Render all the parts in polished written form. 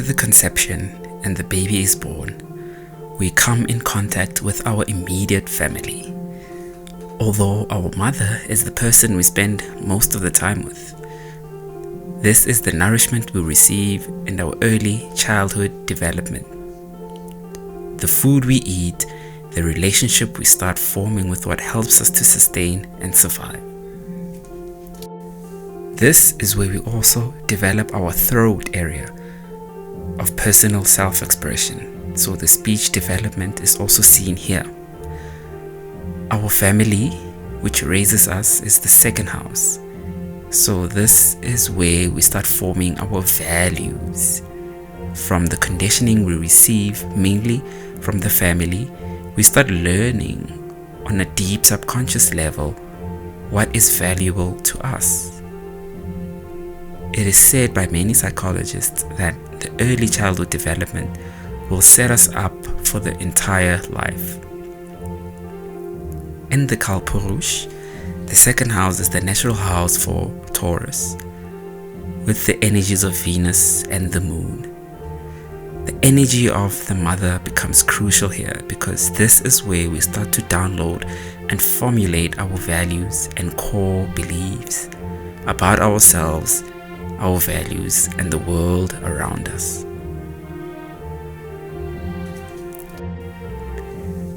the conception and the baby is born, we come in contact with our immediate family. Although our mother is the person we spend most of the time with. This is the nourishment we receive in our early childhood development. The food we eat, the relationship we start forming with what helps us to sustain and survive. This is where we also develop our throat area of personal self-expression, so the speech development is also seen here. Our family, which raises us, is the second house. So this is where we start forming our values. From the conditioning we receive, mainly from the family, we start learning on a deep subconscious level what is valuable to us. It is said by many psychologists that the early childhood development will set us up for the entire life. In the Kalpurush, the second house is the natural house for Taurus, with the energies of Venus and the moon. The energy of the mother becomes crucial here because this is where we start to download and formulate our values and core beliefs about ourselves, our values, and the world around us.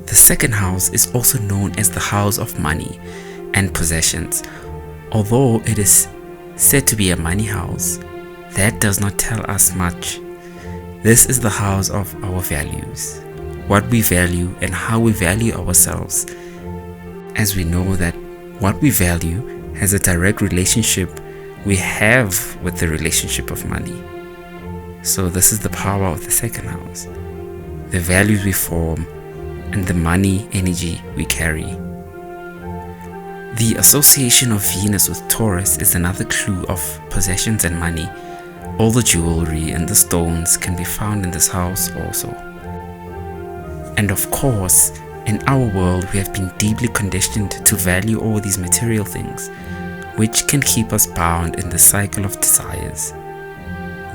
The second house is also known as the house of money and possessions. Although it is said to be a money house, that does not tell us much. This is the house of our values, what we value and how we value ourselves, as we know that what we value has a direct relationship we have with the relationship of money. So this is the power of the second house, the values we form and the money energy we carry. The association of Venus with Taurus is another clue of possessions and money. All the jewelry and the stones can be found in this house also. And of course, in our world we have been deeply conditioned to value all these material things, which can keep us bound in the cycle of desires.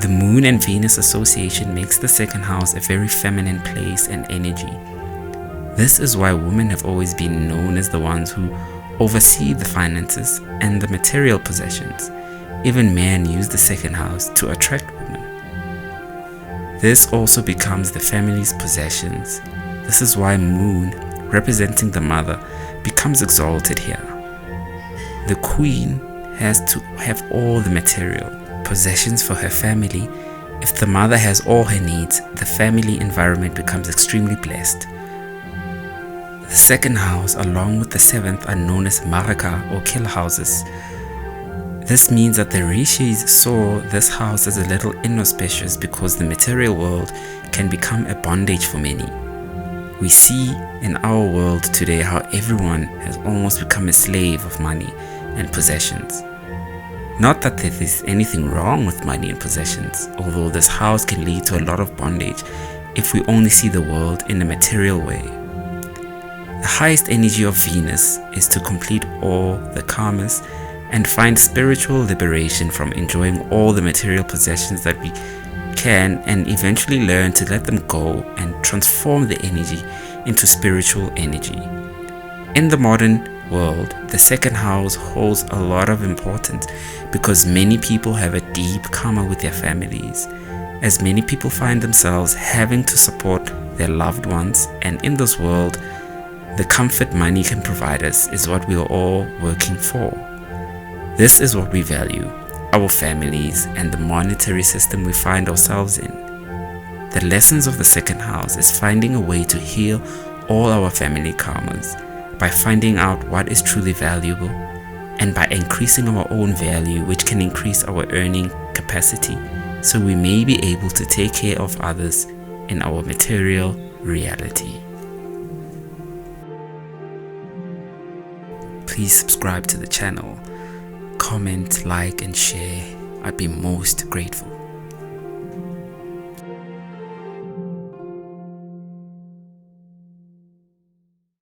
The Moon and Venus association makes the second house a very feminine place and energy. This is why women have always been known as the ones who oversee the finances and the material possessions. Even men use the second house to attract women. This also becomes the family's possessions. This is why Moon, representing the mother, becomes exalted here. The queen has to have all the material possessions for her family. If the mother has all her needs, the family environment becomes extremely blessed. The second house along with the seventh are known as Maraka or kill houses. This means that the rishis saw this house as a little inauspicious because the material world can become a bondage for many. We see in our world today how everyone has almost become a slave of money and possessions. Not that there is anything wrong with money and possessions, although this house can lead to a lot of bondage if we only see the world in a material way. The highest energy of Venus is to complete all the karmas and find spiritual liberation from enjoying all the material possessions that we can, and eventually learn to let them go and transform the energy into spiritual energy. In the modern world, the second house holds a lot of importance because many people have a deep karma with their families, as many people find themselves having to support their loved ones, and in this world, the comfort money can provide us is what we are all working for. This is what we value, our families and the monetary system we find ourselves in. The lessons of the second house is finding a way to heal all our family karmas by finding out what is truly valuable and by increasing our own value, which can increase our earning capacity so we may be able to take care of others in our material reality. Please subscribe to the channel, comment, like and share. I'd be most grateful.